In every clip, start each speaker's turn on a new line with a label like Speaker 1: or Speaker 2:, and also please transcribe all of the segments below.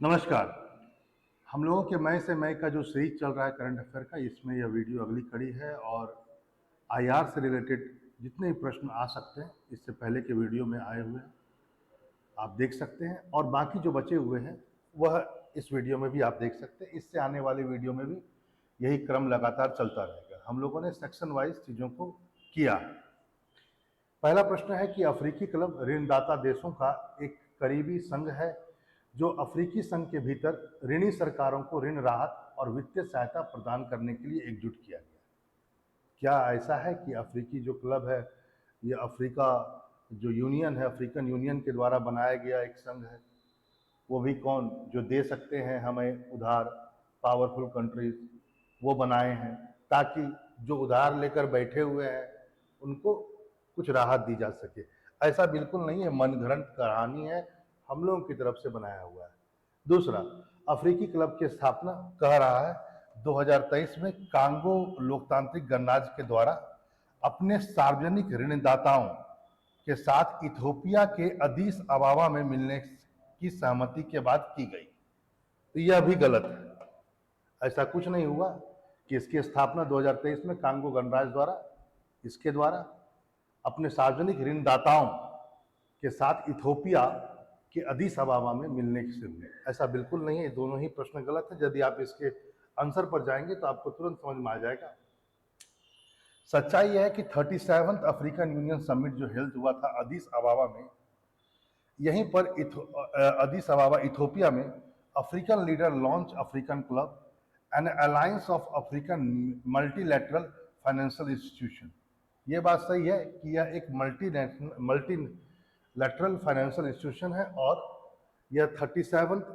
Speaker 1: नमस्कार। हम लोगों के मई से मई का जो सीरीज चल रहा है करंट अफेयर का, इसमें यह वीडियो अगली कड़ी है और आईआर से रिलेटेड जितने भी प्रश्न आ सकते हैं इससे पहले के वीडियो में आए हुए हैं, आप देख सकते हैं। और बाकी जो बचे हुए हैं वह इस वीडियो में भी आप देख सकते हैं। इससे आने वाले वीडियो में भी यही क्रम लगातार चलता रहेगा। हम लोगों ने सेक्शन वाइज चीज़ों को किया है। पहला प्रश्न है कि अफ्रीकी क्लब ऋणदाता देशों का एक करीबी संघ है जो अफ्रीकी संघ के भीतर ऋणी सरकारों को ऋण राहत और वित्तीय सहायता प्रदान करने के लिए एकजुट किया गया। क्या ऐसा है कि अफ्रीकी जो क्लब है, ये अफ्रीका जो यूनियन है, अफ्रीकन यूनियन के द्वारा बनाया गया एक संघ है? वो भी कौन जो दे सकते हैं हमें उधार, पावरफुल कंट्रीज वो बनाए हैं ताकि जो उधार लेकर बैठे हुए हैं उनको कुछ राहत दी जा सके। ऐसा बिल्कुल नहीं है, मनगढ़ंत कहानी है, हम लोगों की तरफ से बनाया हुआ है। दूसरा, अफ्रीकी क्लब की स्थापना कह रहा है 2023 में कांगो लोकतांत्रिक गणराज्य के द्वारा अपने सार्वजनिक ऋणदाताओं के साथ इथोपिया के अदीस अबाबा में मिलने की सहमति के बाद की गई। तो यह भी गलत है। ऐसा कुछ नहीं हुआ कि इसकी स्थापना 2023 में कांगो गणराज्य द्वारा इसके द्वारा अपने सार्वजनिक ऋणदाताओं के साथ इथोपिया के अदीस अबाबा में मिलने से हुई। ऐसा बिल्कुल नहीं है। दोनों ही प्रश्न गलत है। यदि आप इसके आंसर पर जाएंगे तो आपको तुरंत समझ में आ जाएगा। सच्चाई यह है कि 37th अफ्रीकन यूनियन समिट जो हेल्थ हुआ था अदीस अबाबा में, यहीं पर अदीस अबाबा इथोपिया में African leader launch African club N alliance of African multilateral financial institution. ये बात सही है कि यह एक मल्टीलैटरल फाइनेंशियल इंस्टीट्यूशन है और यह 37th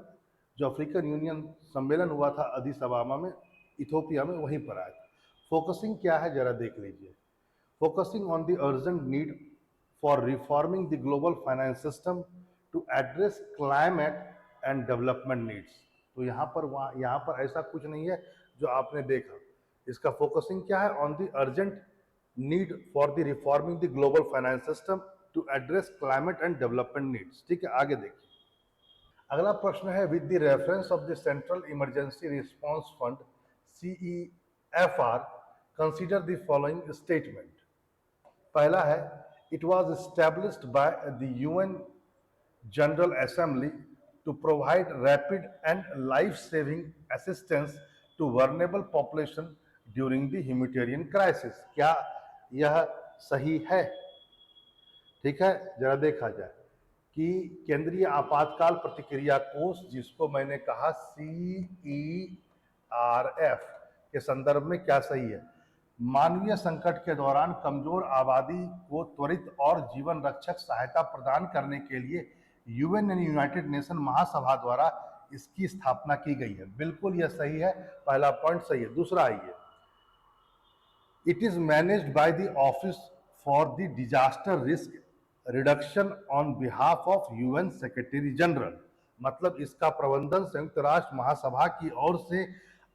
Speaker 1: जो अफ्रीकन यूनियन सम्मेलन हुआ था अदीस अबाबा में इथोपिया में, वहीं पर आया था। फोकसिंग क्या है जरा देख लीजिए। Focusing on the urgent need for reforming the global finance system to address climate and development needs। तो यहाँ पर ऐसा कुछ नहीं है जो आपने देखा। इसका फोकसिंग क्या है? On the urgent need for the reforming the global finance system to address climate and development needs. ठीक है, आगे देखिए। अगला प्रश्न है with the reference of the central emergency response fund CEFR consider the following statement. पहला है, it was established by the UN general assembly to provide rapid and life saving assistance to vulnerable population during the humanitarian crisis. क्या यह सही है? ठीक है, जरा देखा जाए कि केंद्रीय आपातकाल प्रतिक्रिया कोष, जिसको मैंने कहा CERF के संदर्भ में क्या सही है? मानवीय संकट के दौरान कमजोर आबादी को त्वरित और जीवन रक्षक सहायता प्रदान करने के लिए UN यानी यूनाइटेड नेशन महासभा द्वारा इसकी स्थापना की गई है। बिल्कुल यह सही है, पहला पॉइंट सही है। दूसरा आइए, it is managed by the office for the disaster risk reduction on behalf of UN secretary general. मतलब इसका प्रबंधन संयुक्त राष्ट्र महासभा की ओर से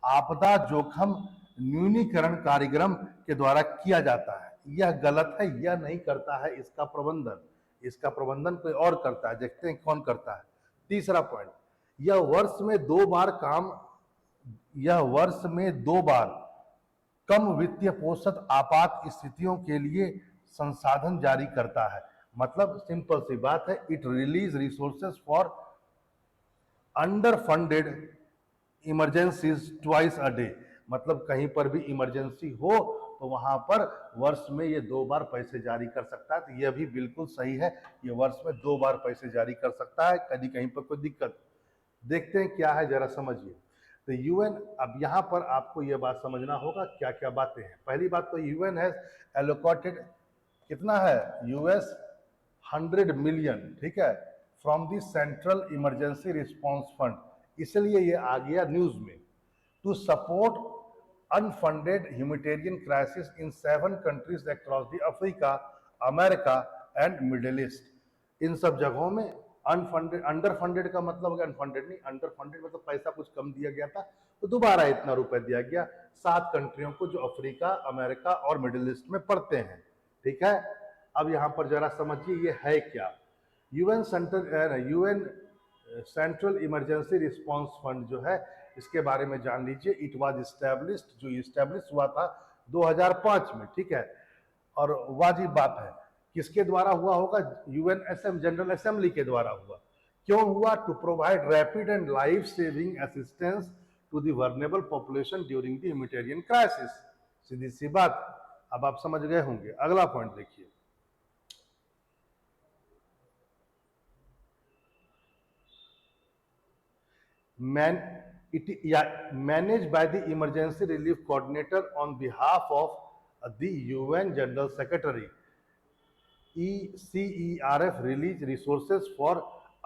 Speaker 1: आपदा जोखिम न्यूनीकरण कार्यक्रम के द्वारा किया जाता है। यह गलत है, यह नहीं करता है इसका प्रबंधन। इसका प्रबंधन कोई और करता है, देखते हैं कौन करता है। तीसरा पॉइंट, यह वर्ष में दो बार कम वित्तीय पोषक आपात स्थितियों के लिए संसाधन जारी करता है। मतलब सिंपल सी बात है, it release resources for under funded emergencies twice a day. मतलब कहीं पर भी इमरजेंसी हो तो वहां पर वर्ष में ये 2 बार पैसे जारी कर सकता है। तो यह भी बिल्कुल सही है, ये वर्ष में 2 बार पैसे जारी कर सकता है, कभी कहीं पर कोई दिक्कत। देखते हैं क्या है, जरा समझिए। तो UN, अब यहाँ पर आपको यह बात समझना होगा क्या क्या बातें हैं। पहली बात तो UN हैज एलोकेटेड, कितना है? $100 मिलियन, ठीक है, from the central emergency response fund, इसलिए ये आ गया न्यूज में, to support unfunded humanitarian crisis in 7 countries across the Africa, America and Middle East. इन सब जगहों में अनफंडेड, अंडर फंडेड का मतलब अनफंडेड नहीं, अंडर फंडेड मतलब पैसा कुछ कम दिया गया था तो दोबारा इतना रुपए दिया गया 7 कंट्रियों को जो अफ्रीका, अमेरिका और मिडिल ईस्ट में पड़ते हैं। ठीक है, अब यहां पर जरा समझिए ये है क्या। UN centre, UN central emergency response fund जो है इसके बारे में जान लीजिए। इट वाज इस्टेब्लिश्ड, जो इस्टेब्लिश हुआ था 2005 में, ठीक है। और वाजिब बात है, किसके द्वारा हुआ होगा? यूएनएसएम जनरल असेंबली के द्वारा हुआ। क्यों हुआ? To provide rapid and life saving assistance to the vulnerable population during the humanitarian crisis. सीधी सी बात, अब आप समझ गए होंगे। अगला पॉइंट देखिए, managed by the emergency relief coordinator on behalf of the UN General Secretary. ECERF release resources for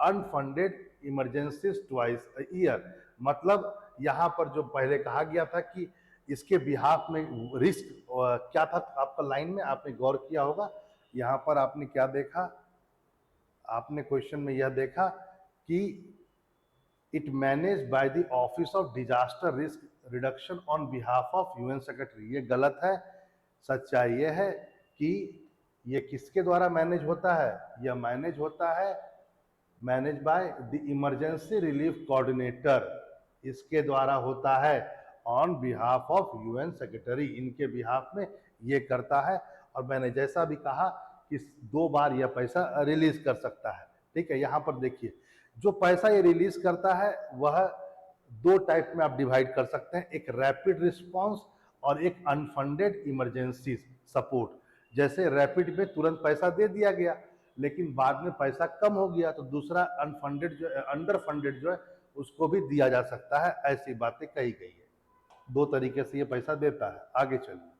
Speaker 1: unfunded emergencies twice a year। मतलब यहाँ पर जो पहले कहा गया था कि इसके बिहाफ में रिस्क क्या था, आपका लाइन में आपने गौर किया होगा। यहाँ पर आपने क्या देखा? आपने क्वेश्चन में यह देखा कि it manage by the office of disaster risk reduction on behalf of UN secretary. ये गलत है। सच्चाई ये है कि ये किसके द्वारा मैनेज होता है? यह मैनेज होता है manage by the emergency relief coordinator, इसके द्वारा होता है on behalf of UN secretary, इनके बिहाफ में ये करता है। और मैंने जैसा भी कहा कि 2 बार यह पैसा रिलीज कर सकता है, ठीक है। यहाँ पर देखिए, जो पैसा ये रिलीज करता है वह 2 टाइप में आप डिवाइड कर सकते हैं, एक रैपिड रिस्पांस और एक अनफंडेड इमरजेंसी सपोर्ट। जैसे रैपिड में तुरंत पैसा दे दिया गया, लेकिन बाद में पैसा कम हो गया तो दूसरा अनफंडेड जो अंडर फंडेड जो है उसको भी दिया जा सकता है। ऐसी बातें कही गई है, 2 तरीके से ये पैसा देता है। आगे चलिए,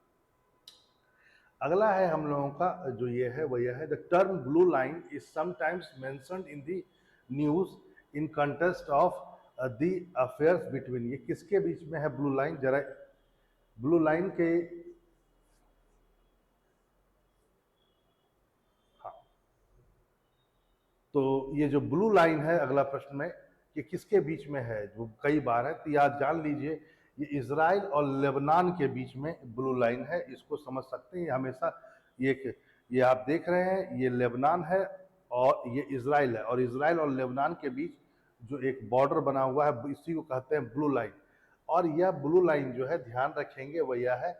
Speaker 1: अगला है हम लोगों का जो ये है वो यह है, the term blue line is sometimes mentioned in the news in contest of the affairs between. ये किसके बीच में है ब्लू लाइन? जरा ब्लू लाइन के, हाँ, तो ये जो ब्लू लाइन है अगला प्रश्न में, ये किसके बीच में है? जो कई बार है, तो याद जान लीजिए, ये इजराइल और लेबनान के बीच में ब्लू लाइन है। इसको समझ सकते हैं, ये हमेशा ये आप देख रहे हैं, ये लेबनान है और ये इजराइल है, और इजराइल और लेबनान के बीच जो एक बॉर्डर बना हुआ है इसी को कहते हैं ब्लू लाइन। और यह ब्लू लाइन जो है, ध्यान रखेंगे, वह यह है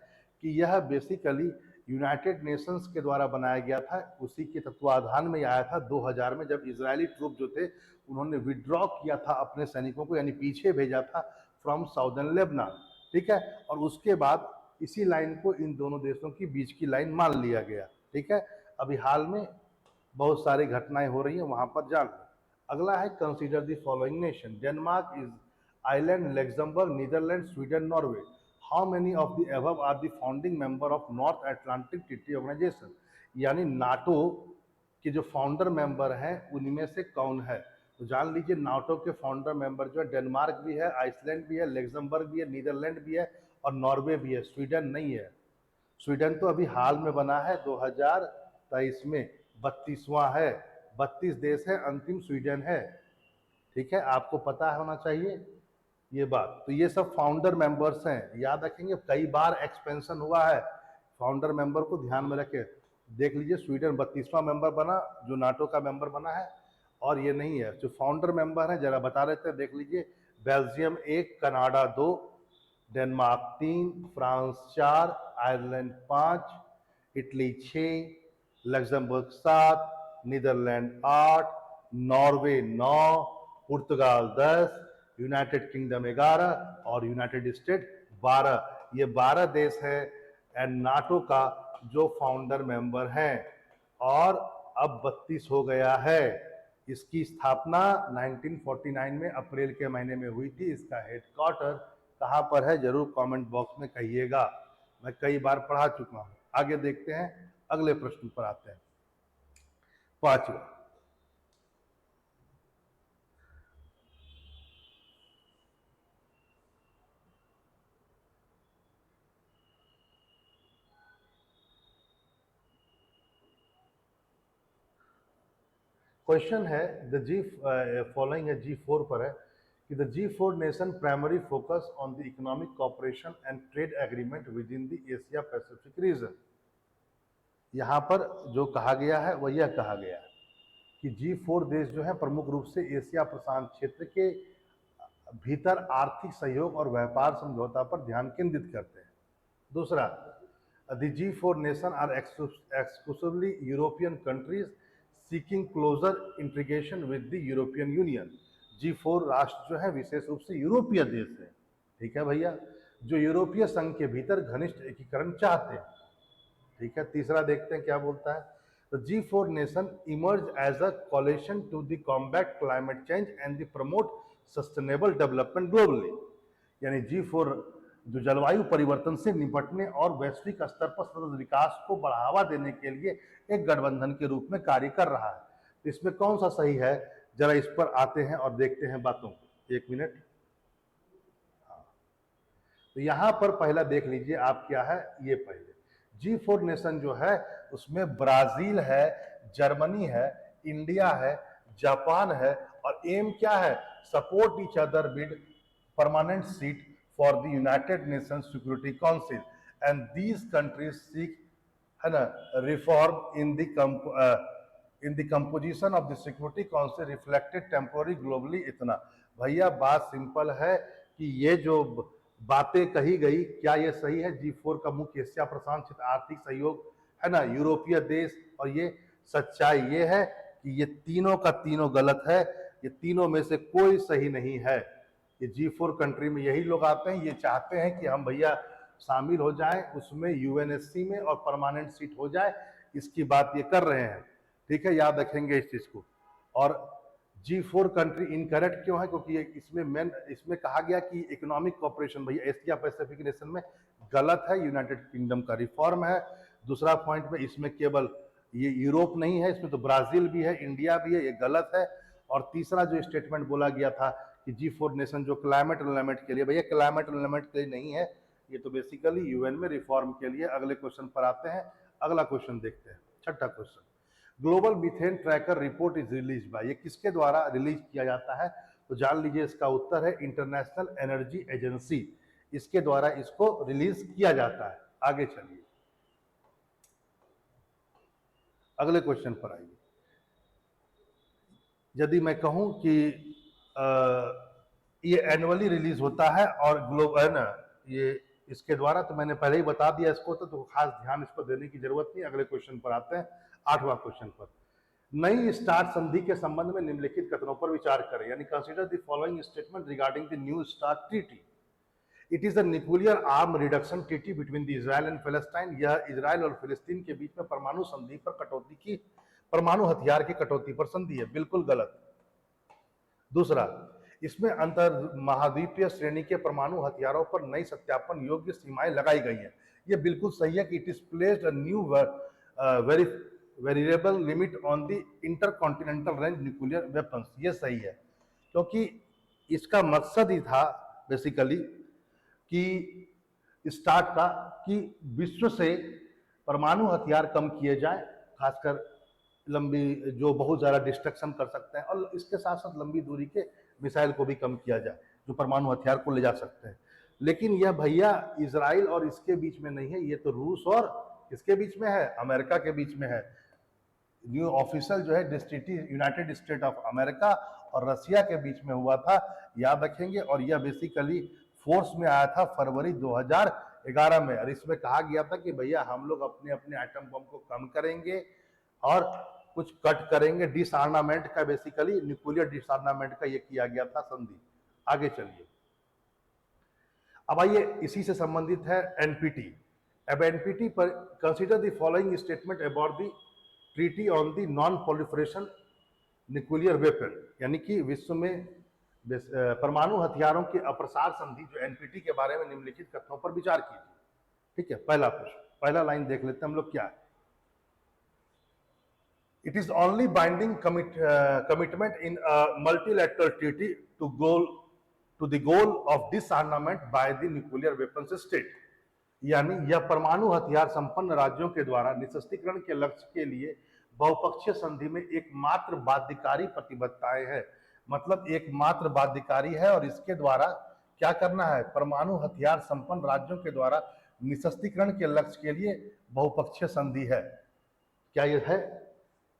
Speaker 1: कि यह बेसिकली यूनाइटेड नेशंस के द्वारा बनाया गया था। उसी के तत्वाधान में आया था 2000 में, जब इजरायली ट्रूप जो थे उन्होंने विड्रॉ किया था अपने सैनिकों को, यानी पीछे भेजा था फ्रॉम साउदर्न लेबनान, ठीक है। और उसके बाद इसी लाइन को इन दोनों देशों की बीच की लाइन मान लिया गया, ठीक है। अभी हाल में बहुत सारी घटनाएं हो रही हैं, वहां पर जान लो। अगला है, consider the following nation, Denmark is Iceland, Luxembourg, Netherlands, Sweden, Norway. How many of the above are the founding member of North Atlantic Treaty Organization. यानी नाटो के जो फाउंडर मेंबर हैं उनमें से कौन है? तो जान लीजिए, नाटो के फाउंडर मेंबर जो है, डेनमार्क भी है, आइसलैंड भी है, लग्जमबर्ग भी है, नीदरलैंड भी है और नॉर्वे भी है। स्वीडन नहीं है। स्वीडन तो अभी हाल में बना है 2023 में, 32वां है। 32 देश है, अंतिम स्वीडन है, ठीक है। आपको पता होना चाहिए ये बात। तो ये सब फाउंडर मेंबर्स हैं, याद रखेंगे। कई बार एक्सपेंशन हुआ है, फाउंडर मेंबर को ध्यान में रखें। देख लीजिए, स्वीडन 32वां मेंबर बना, जो नाटो का मेंबर बना है, और ये नहीं है। जो फाउंडर मेंबर है जरा बता देते हैं, देख लीजिए, Belgium 1, Canada 2, Denmark 3, France 4, Ireland 5, Italy 6, Luxembourg 7, Netherlands 8, Norway 9, पुर्तगाल 10, यूनाइटेड किंगडम 11 और यूनाइटेड स्टेट 12। ये 12 देश है एंड नाटो का जो फाउंडर मेंबर हैं। और अब 32 हो गया है। इसकी स्थापना 1949 में अप्रैल के महीने में हुई थी। इसका हेडक्वार्टर कहाँ पर है, जरूर कमेंट बॉक्स में कहिएगा, मैं कई बार पढ़ा चुका हूँ। आगे देखते हैं, अगले प्रश्न पर आते हैं। 5वां, क्वेश्चन है, द जी फॉलोइंग है, G4 पर है कि the G4 nation primary focus on the economic cooperation and trade agreement with in the Asia Pacific reason. यहाँ पर जो कहा गया है वह यह कहा गया है कि G4 देश जो है प्रमुख रूप से एशिया प्रशांत क्षेत्र के भीतर आर्थिक सहयोग और व्यापार समझौता पर ध्यान केंद्रित करते हैं। दूसरा, the G4 nation are exclusively European countries seeking closer integration with the European Union. G4 राष्ट्र जो है विशेष रूप से यूरोपीय देश है, ठीक है भैया, जो यूरोपीय संघ के भीतर घनिष्ठ एकीकरण चाहते हैं, ठीक है। तीसरा देखते हैं क्या बोलता है। The G4 nation emerged as a coalition to the combat climate change and the promote sustainable development globally। यानी G4 जो जलवायु परिवर्तन से निपटने और वैश्विक स्तर पर सतत विकास को बढ़ावा देने के लिए एक गठबंधन के रूप में कार्य कर रहा है। इसमें कौन सा सही है, जरा इस पर आते हैं और देखते हैं बातों को। एक मिनट, तो यहां पर पहला देख लीजिए आप क्या है। ये पहले G4 नेशन जो है उसमें ब्राजील है, जर्मनी है, इंडिया है, जापान है, और एम क्या है, support each other bid permanent seat for the United Nations security council and these countries seek, है ना, reform in the composition of the security council reflected temporary globally. इतना भैया बात सिंपल है कि ये जो बातें कही गई, क्या ये सही है? G4 का मुख्य एशिया प्रशांत क्षेत्र आर्थिक सहयोग, है ना, यूरोपीय देश, और ये सच्चाई ये है कि ये तीनों का तीनों गलत है। ये तीनों में से कोई सही नहीं है। ये G4 कंट्री में यही लोग आते हैं, ये चाहते हैं कि हम भैया शामिल हो जाएं उसमें, यूएनएससी में, और परमानेंट सीट हो जाए, इसकी बात ये कर रहे हैं, ठीक है, याद रखेंगे इस चीज को। और G4 कंट्री इनकरेक्ट क्यों है? क्योंकि इसमें कहा गया कि इकोनॉमिक कॉपरेशन भैया एशिया पैसिफिक नेशन में गलत है, यूनाइटेड किंगडम का रिफॉर्म है। दूसरा पॉइंट में इसमें केवल ये यूरोप नहीं है, इसमें तो ब्राजील भी है, इंडिया भी है, ये गलत है। और तीसरा जो स्टेटमेंट बोला गया था कि G4 नेशन जो क्लाइमेट एलिमेंट के लिए, भैया क्लाइमेट एलिमेंट के लिए नहीं है, ये तो बेसिकली यूएन में रिफॉर्म के लिए। अगले क्वेश्चन पर आते हैं, अगला क्वेश्चन देखते हैं, छठा question. Global methane tracker report is release by, ये किसके द्वारा रिलीज किया जाता है? तो जान लीजिए इसका उत्तर है इंटरनेशनल एनर्जी एजेंसी, इसके द्वारा इसको रिलीज किया जाता है। आगे चलिए, अगले क्वेश्चन पर आइए। यदि मैं कहूं कि ये एनुअली रिलीज होता है और ग्लोबल, है ना, ये इसके द्वारा, तो मैंने पहले ही बता दिया इसको, तो खास ध्यान इस पर देने की जरूरत नहीं। अगले क्वेश्चन पर आते हैं, आठवां क्वेश्चन पर। नई स्टार्ट संधि के संबंध में निम्नलिखित कथनों पर विचार करें, यानी consider the following statement regarding the new start treaty. It is a nuclear arm reduction treaty between the Israel and फिलिस्तीन। यह इजराइल और फिलिस्तीन के बीच में परमाणु संधि पर कटौती की, परमाणु हथियार की कटौती पर संधि है, बिल्कुल गलत। दूसरा, इसमें अंतर महाद्वीपीय श्रेणी के परमाणु हथियारों पर नई सत्यापन योग्य सीमाएं लगाई गई हैं, ये बिल्कुल सही है कि it is placed a new variable limit on the intercontinental range nuclear weapons, ये सही है, क्योंकि इसका मकसद ही था बेसिकली कि स्टार्ट का, कि विश्व से परमाणु हथियार कम किए जाए, खासकर लंबी, जो बहुत ज़्यादा डिस्ट्रक्शन कर सकते हैं, और इसके साथ साथ लंबी दूरी के मिसाइल को भी कम किया जाए, जो परमाणु हथियार को ले जा सकते हैं। लेकिन यह भैया इजराइल और इसके बीच में नहीं है, ये तो रूस और इसके बीच में है, अमेरिका के बीच में है। न्यू ऑफिशियल जो है डिस्ट्रिटी यूनाइटेड स्टेट ऑफ अमेरिका और रसिया के बीच में हुआ था, याद रखेंगे। और यह बेसिकली फोर्स में आया था फरवरी 2011 में, और इसमें कहा गया था कि भैया हम लोग अपने अपने एटम बम को कम करेंगे और कुछ कट करेंगे, डिसआर्मामेंट का, बेसिकली न्यूक्लियर डिसआर्मामेंट का ये किया गया था संधि। आगे चलिए, अब आइए इसी से संबंधित है एनपीटी। अब एनपीटी पर consider the following statement about the treaty on the non proliferation nuclear weapon, यानी कि विश्व में परमाणु हथियारों के अप्रसार संधि, जो एनपीटी के बारे में निम्नलिखित कथनों पर विचार कीजिए। ठीक है, पहला प्रश्न, पहला लाइन देख लेते हैं हम लोग क्या है। It is only binding commitment in a multilateral treaty to the goal of disarmament by the nuclear weapons state। यानी यह परमाणु हथियार संपन्न राज्यों के द्वारा निशस्त्रीकरण के लक्ष्य के लिए बहुपक्षीय संधि में एकमात्र बाध्यकारी प्रतिबद्धताएं है। मतलब एकमात्र बाध्यकारी है, और इसके द्वारा क्या करना है, परमाणु हथियार संपन्न राज्यों के द्वारा निशस्त्रीकरण के लक्ष्य के लिए बहुपक्षीय संधि है। क्या यह है?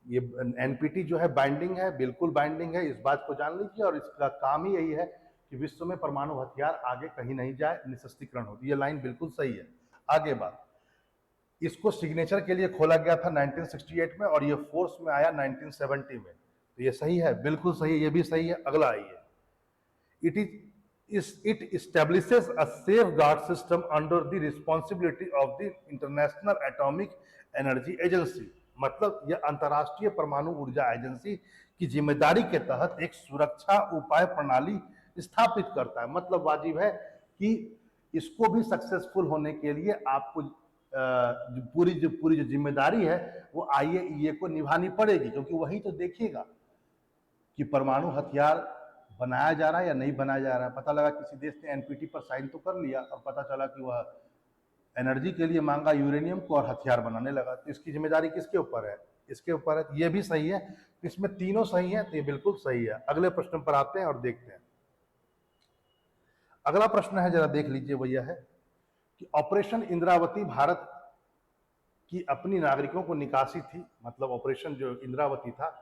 Speaker 1: ये एनपीटी जो है बाइंडिंग है, बिल्कुल बाइंडिंग है, इस बात को जान लीजिए। और इसका काम ही यही है कि विश्व में परमाणु हथियार आगे कहीं नहीं जाए, निशस्त्रीकरण होती। ये लाइन बिल्कुल सही है। आगे बात, इसको सिग्नेचर के लिए खोला गया था 1968 में और ये फोर्स में आया 1970 में। तो ये सही है, बिल्कुल सही है, ये भी सही है। अगला आइए, it establishes a safeguard system under the responsibility of the International Atomic Energy Agency। मतलब यह अंतर्राष्ट्रीय परमाणु ऊर्जा एजेंसी की जिम्मेदारी के तहत एक सुरक्षा उपाय प्रणाली स्थापित करता है। मतलब वाजिब है कि इसको भी सक्सेसफुल होने के लिए आपको पूरी जो जिम्मेदारी है वो आईएईए को निभानी पड़ेगी, क्योंकि वही तो देखेगा कि परमाणु हथियार बनाया जा रहा है या नहीं बनाया जा रहा है। पता लगा किसी देश ने एनपीटी पर साइन तो कर लिया और पता चला कि वह एनर्जी के लिए मांगा यूरेनियम को और हथियार बनाने लगा, तो इसकी जिम्मेदारी किसके ऊपर है? इसके ऊपर है। ये भी सही है, इसमें तीनों सही है, तो ये बिल्कुल सही है। अगले प्रश्न पर आते हैं और देखते हैं। अगला प्रश्न है, जरा देख लीजिए, वो यह है कि ऑपरेशन इंद्रावती भारत की अपनी नागरिकों को निकासी थी। मतलब ऑपरेशन जो इंद्रावती था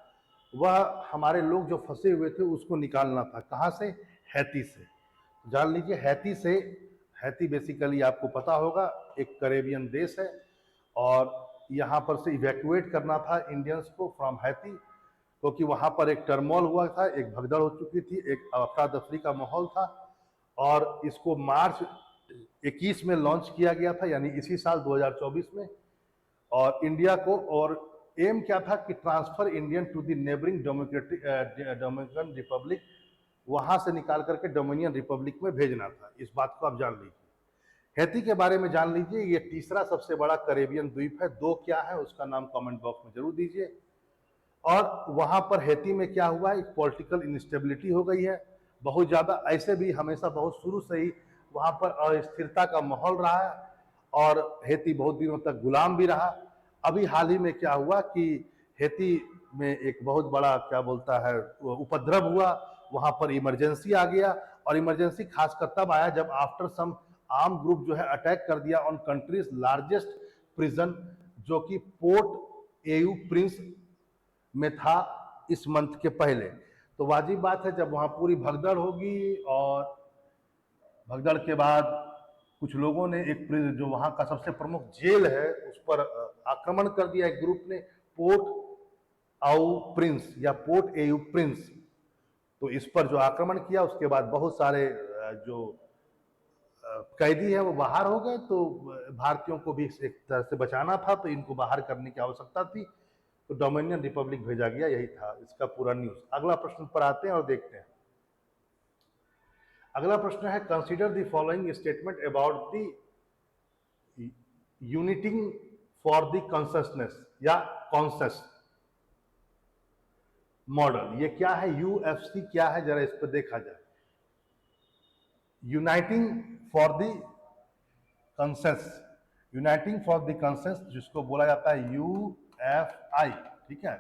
Speaker 1: वह हमारे लोग जो फंसे हुए थे उसको निकालना था। कहाँ से? हैती से। जान लीजिए, हैती से। हैती बेसिकली आपको पता होगा एक कैरेबियन देश है और यहाँ पर से इवैक्यूएट करना था इंडियंस को फ्रॉम हैती, क्योंकि वहाँ पर एक टर्मोल हुआ था, एक भगदड़ हो चुकी थी, एक अफरा तफरी का माहौल था। और इसको मार्च 21 में लॉन्च किया गया था, यानी इसी साल 2024 में। और इंडिया को, और एम क्या था कि transfer Indian to the neighbouring Dominican Republic, वहां से निकाल करके डोमिनियन रिपब्लिक में भेजना था। इस बात को आप जान लीजिए। हैती के बारे में जान लीजिए, ये तीसरा सबसे बड़ा कैरेबियन द्वीप है। दो क्या है उसका नाम कमेंट बॉक्स में जरूर दीजिए। और वहां पर हैती में क्या हुआ, एक पॉलिटिकल इंस्टेबिलिटी हो गई है बहुत ज्यादा। ऐसे भी हमेशा बहुत शुरू से ही वहां पर अस्थिरता का माहौल रहा है और हैती बहुत दिनों तक गुलाम भी रहा। अभी हाल ही में क्या हुआ कि हैती में एक बहुत बड़ा क्या बोलता है उपद्रव हुआ, वहां पर इमरजेंसी आ गया। और इमरजेंसी खासकर तब आया जब आफ्टर सम आर्म ग्रुप जो है अटैक कर दिया ऑन कंट्रीज लार्जेस्ट प्रिजन, जो कि पोर्ट एयू प्रिंस में था इस मंथ के पहले। तो वाजिब बात है, जब वहां पूरी भगदड़ होगी और भगदड़ के बाद कुछ लोगों ने एक जो वहां का सबसे प्रमुख जेल है उस पर आक्रमण कर दिया एक ग्रुप ने, पोर्ट आउ प्रिंस या पोर्ट एयू प्रिंस। तो इस पर जो आक्रमण किया उसके बाद बहुत सारे जो कैदी है वो बाहर हो गए। तो भारतीयों को भी एक तरह से बचाना था, तो इनको बाहर करने की आवश्यकता थी, तो डोमिनियन रिपब्लिक भेजा गया। यही था इसका पूरा न्यूज। अगला प्रश्न पर आते हैं और देखते हैं। अगला प्रश्न है, consider the following statement about the uniting for the consciousness या कॉन्शस मॉडल। ये क्या है? यूएफसी क्या है, जरा इस पर देखा जाए। Uniting for the conscience, uniting for the conscience जिसको बोला जाता है यूएफआई, ठीक है।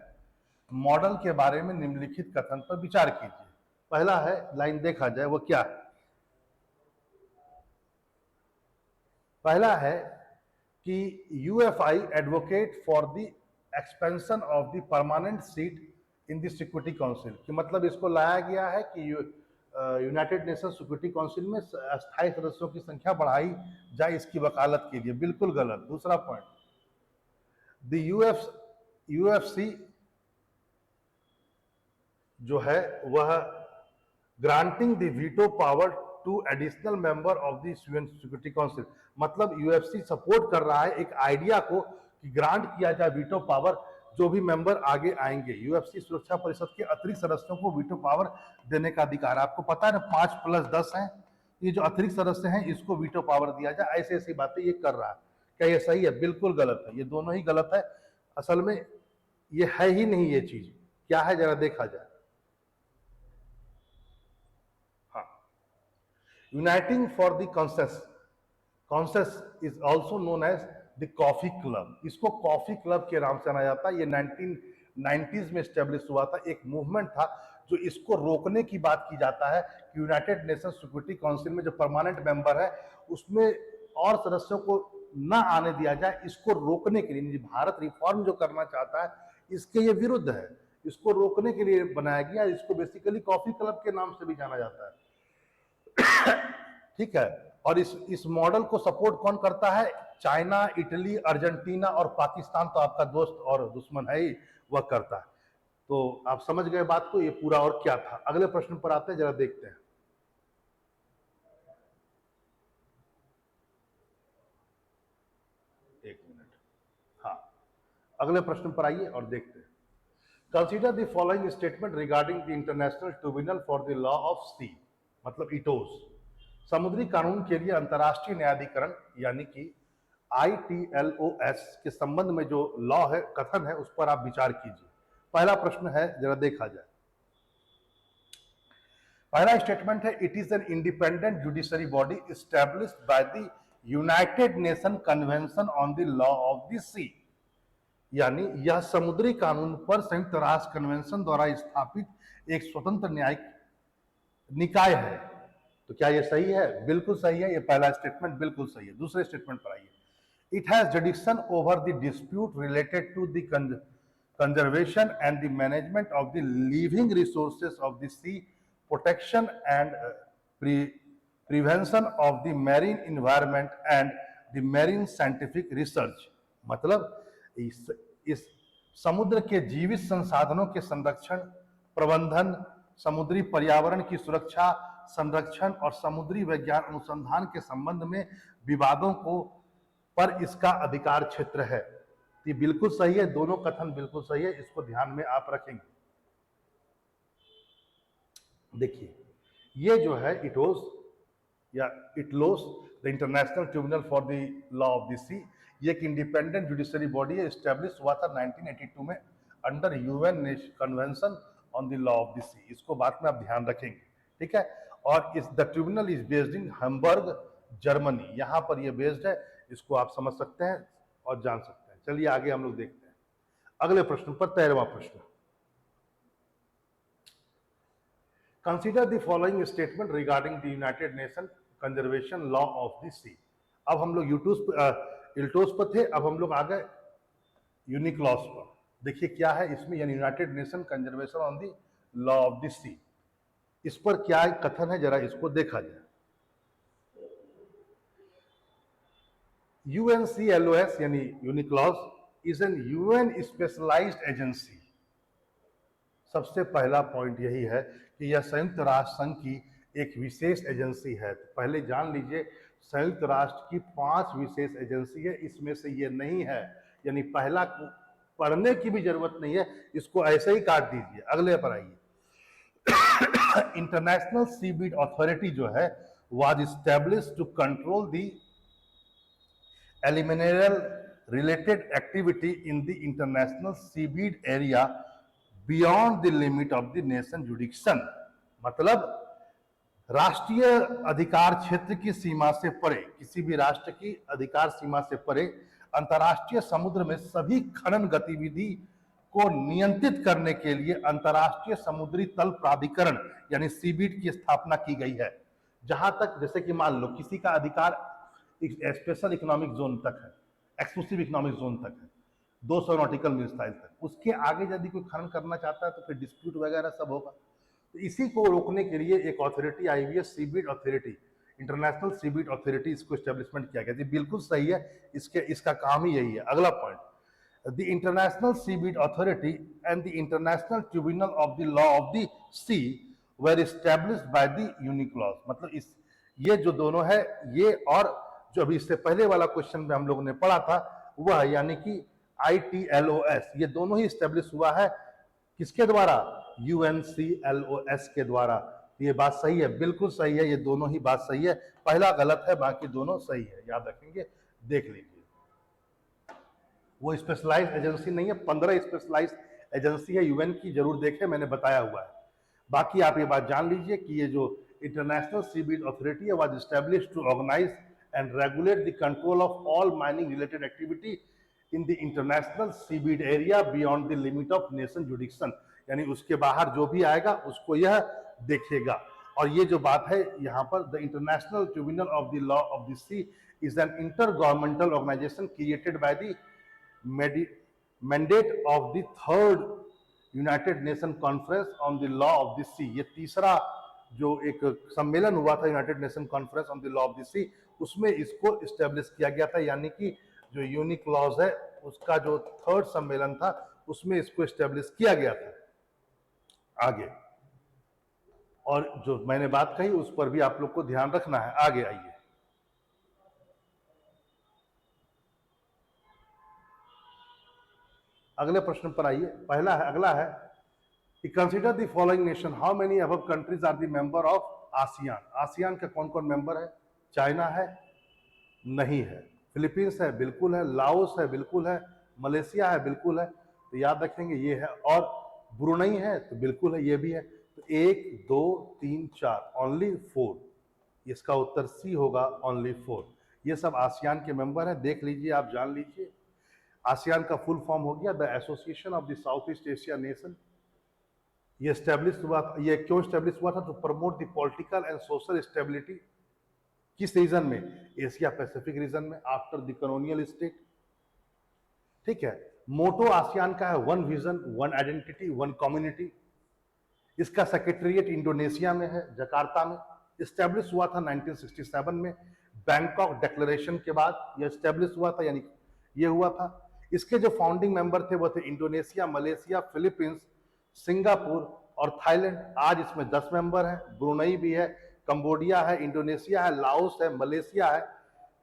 Speaker 1: मॉडल के बारे में निम्नलिखित कथन पर विचार कीजिए। पहला है, लाइन देखा जाए वो क्या है। पहला है कि UFI advocate for the expansion of the permanent seat in the security council, कि मतलब इसको लाया गया है कि यूनाइटेड नेशन सिक्योरिटी काउंसिल में अस्थायी सदस्यों की संख्या बढ़ाई जाए इसकी वकालत कीजिए। बिल्कुल गलत। दूसरा पॉइंट, द यूएफसी जो है वह granting the veto power to additional member of the UN Security Council, मतलब यूएफसी सपोर्ट कर रहा है एक आइडिया को कि ग्रांट किया जाए वीटो पावर जो भी मेंबर आगे आएंगे। यूएफसी सुरक्षा परिषद के अतिरिक्त सदस्यों को वीटो पावर देने का अधिकार, आपको पता है ना, 5+10 हैं, ये जो अतिरिक्त सदस्य हैं इसको वीटो पावर दिया जाए। ऐसी ऐसी बातें ये कर रहा है। क्या ये सही है? बिल्कुल गलत है। ये दोनों ही गलत है। असल में ये है ही नहीं ये चीज। क्या है जरा देखा जाए। हाँ, uniting for the consensus, consensus is also known as the coffee club. इसको कॉफी क्लब के नाम से जाना जाता है। ये 1990s में स्टेब्लिश हुआ था। एक मूवमेंट था जो इसको रोकने की बात की जाता है कि यूनाइटेड नेशन सिक्योरिटी काउंसिल में जो परमानेंट मेंबर है उसमें और सदस्यों को ना आने दिया जाए, इसको रोकने के लिए। भारत रिफॉर्म जो करना चाहता है इसके ये विरुद्ध है, इसको रोकने के लिए बनाया गया। इसको बेसिकली कॉफी क्लब के नाम से भी जाना जाता है। ठीक है, और इस मॉडल को सपोर्ट कौन करता है? चाइना, इटली, अर्जेंटीना और पाकिस्तान तो आपका दोस्त और दुश्मन है ही, वह करता है। तो आप समझ गए बात को, ये पूरा और क्या था। अगले प्रश्न पर आते हैं, जरा देखते हैं। एक मिनट, हाँ, अगले प्रश्न पर आइए और देखते हैं। Consider the following statement regarding the international tribunal for the law of sea, मतलब इटोस, समुद्री कानून के लिए अंतर्राष्ट्रीय न्यायाधिकरण यानी कि ITLOS के संबंध में जो लॉ है, कथन है, उस पर आप विचार कीजिए। पहला प्रश्न है, जरा देखा जाए। पहला स्टेटमेंट है, it is an independent judiciary body established by the United Nation convention on the law of the sea, यानी यह समुद्री कानून पर संयुक्त राष्ट्र कन्वेंशन द्वारा स्थापित एक स्वतंत्र न्यायिक निकाय है। तो क्या यह सही है? बिल्कुल सही है, यह पहला स्टेटमेंट बिल्कुल सही है। दूसरे स्टेटमेंट पर आइए। It has jurisdiction over the dispute related to the conservation and the management of the living resources of the sea, protection and prevention of the marine environment and the marine scientific research। मतलब इस समुद्र के जीवित संसाधनों के संरक्षण, प्रबंधन, समुद्री पर्यावरण की सुरक्षा, संरक्षण और समुद्री विज्ञान अनुसंधान के संबंध में विवादों को पर इसका अधिकार क्षेत्र है। ये बिल्कुल सही है, दोनों कथन बिल्कुल सही है, इसको ध्यान में आप रखेंगे। देखिए, ये जो है इटोस या ITLOS, the international tribunal for the law of the sea, ये एक इंडिपेंडेंट जुडिशरी बॉडी है, एस्टेब्लिश हुआ था 1982 में under UN convention on the law of the sea. इसको बाद में आप ध्यान रखेंगे, ठीक है। और इस the tribunal is based in Hamburg, Germany, यहां पर ये बेस्ड है। इसको आप समझ सकते हैं और जान सकते हैं। चलिए आगे हम लोग देखते हैं अगले प्रश्न पर। 13वां प्रश्न, consider the following statement regarding the United Nation conservation law of the sea. अब हम लोग इल्टोस पर थे, अब हम लोग आ गए यूनिक्लॉस पर। देखिए क्या है इसमें, यानी United Nation conservation on the law of the sea, इस पर क्या कथन है, जरा इसको देखा जाए। UNCLOS यानी UNCLOS is an UN specialised agency. सबसे पहला पॉइंट यही है कि यह संयुक्त राष्ट्र संघ की एक विशेष एजेंसी है। तो पहले जान लीजिए, संयुक्त राष्ट्र की 5 विशेष एजेंसी है, इसमें से ये नहीं है, यानी पहला पढ़ने की भी जरूरत नहीं है, इसको ऐसे ही काट दीजिए। अगले पर आइए। इंटरनेशनल सीबीड अथॉरिटी जो है was established to control the eliminate related activity in the international seabed area beyond the limit of the nation jurisdiction। मतलब राष्ट्रीय अधिकार क्षेत्र की सीमा से परे, किसी भी राष्ट्र की अधिकार सीमा से परे अंतर्राष्ट्रीय समुद्र में सभी खनन गतिविधि को नियंत्रित करने के लिए अंतर्राष्ट्रीय समुद्री तल प्राधिकरण यानी सीबीड की स्थापना की गई है। जहां तक जैसे कि मान लो किसी का अधिकार स्पेशल इकोनॉमिक जोन तक है, एक्सक्लूसिव इकोनॉमिक जोन तक है, 200 नॉटिकल मील तक, उसके आगे यदि कोई खनन करना चाहता है तो फिर डिस्प्यूट वगैरह सब होगा। तो इसी को रोकने के लिए एक अथॉरिटी आई हुई है, सीबीड अथॉरिटी, इंटरनेशनल सीबीड अथॉरिटी, इसको एस्टेब्लिशमेंट किया गया। बिल्कुल सही है, इसका काम ही यही है। अगला point, the international seabed authority and the international tribunal of the law of the sea were established by the UNCLOS. मतलब ये जो दोनों है, ये और जो अभी इससे पहले वाला क्वेश्चन में हम लोगों ने पढ़ा था वह, यानी कि ITLOS, ये दोनों ही स्टेब्लिश हुआ है किसके द्वारा? UNCLOS के द्वारा। ये बात सही है, बिल्कुल सही है, ये दोनों ही बात सही है। पहला गलत है, बाकी दोनों सही है, याद रखेंगे, देख लीजिए। वो स्पेशलाइज्ड एजेंसी नहीं है, 15 स्पेशलाइज्ड एजेंसी है UN की, जरूर देखें, मैंने बताया हुआ है। बाकी आप ये बात जान लीजिए कि ये जो इंटरनेशनल सीबीड अथॉरिटी है was established to organise and regulate the control of all mining related activity in the international seabed area beyond the limit of nation jurisdiction। यानी उसके बाहर जो भी आएगा उसको यह देखेगा। और ये जो बात है यहाँ पर, the international tribunal of the law of the sea is an inter governmental organisation created by the mandate of the third United Nation conference on the law of the sea, ये तीसरा जो एक सम्मेलन हुआ था United Nation conference on the law of the sea, उसमें इसको establish किया गया था। यानी कि जो यूनिक लॉज है उसका जो थर्ड सम्मेलन था उसमें इसको इस्टेब्लिश किया गया था। आगे और जो मैंने बात कही उस पर भी आप लोग को ध्यान रखना है। आगे आइए, अगले प्रश्न पर आइए। पहला है, अगला है कि consider the following nation, how many above countries are the member of ASEAN. ASEAN के कौन कौन मेंबर है? चाइना है, नहीं है। फिलीपींस है, बिल्कुल है। लाओस है, बिल्कुल है। मलेशिया है, बिल्कुल है। तो याद रखेंगे ये है। और ब्रुनई है, तो बिल्कुल है, ये भी है। तो 1 2 3 4, ओनली 4। इसका उत्तर सी होगा, ओनली 4। ये सब आसियान के मेंबर हैं, देख लीजिए, आप जान लीजिए। आसियान का फुल फॉर्म हो गया the association of the South East Asia nation. ये स्टैब्लिश हुआ, ये क्यों स्टैब्लिश हुआ था? To promote the political and social stability. किस रीजन में? एशिया पैसिफिक रीजन में, आफ्टर द कॉलोनियल स्टेट। ठीक है। मोटो आसियान का है one vision, one identity, one community. इसका सेक्रेटरिएट इंडोनेशिया में है, जकार्ता में। स्टैब्लिश हुआ था 1967 में, बैंकॉक डिक्लेरेशन के बाद यह स्टैब्लिश हुआ था, यानी ये हुआ था। इसके जो फाउंडिंग मेंबर थे वो थे इंडोनेशिया, मलेशिया, फिलीपींस, सिंगापुर और थाईलैंड। आज इसमें 10 मेंबर हैं। ब्रुनई भी है, कंबोडिया है, इंडोनेशिया है, लाओस है, मलेशिया है,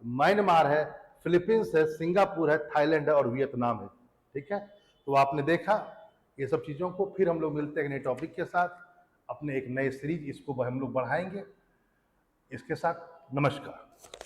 Speaker 1: म्यांमार है, फिलीपींस है, सिंगापुर है, थाईलैंड है और वियतनाम है। ठीक है। तो आपने देखा ये सब चीज़ों को। फिर हम लोग मिलते हैं नए टॉपिक के साथ, अपने एक नए सीरीज, इसको हम लोग बढ़ाएंगे। इसके साथ नमस्कार।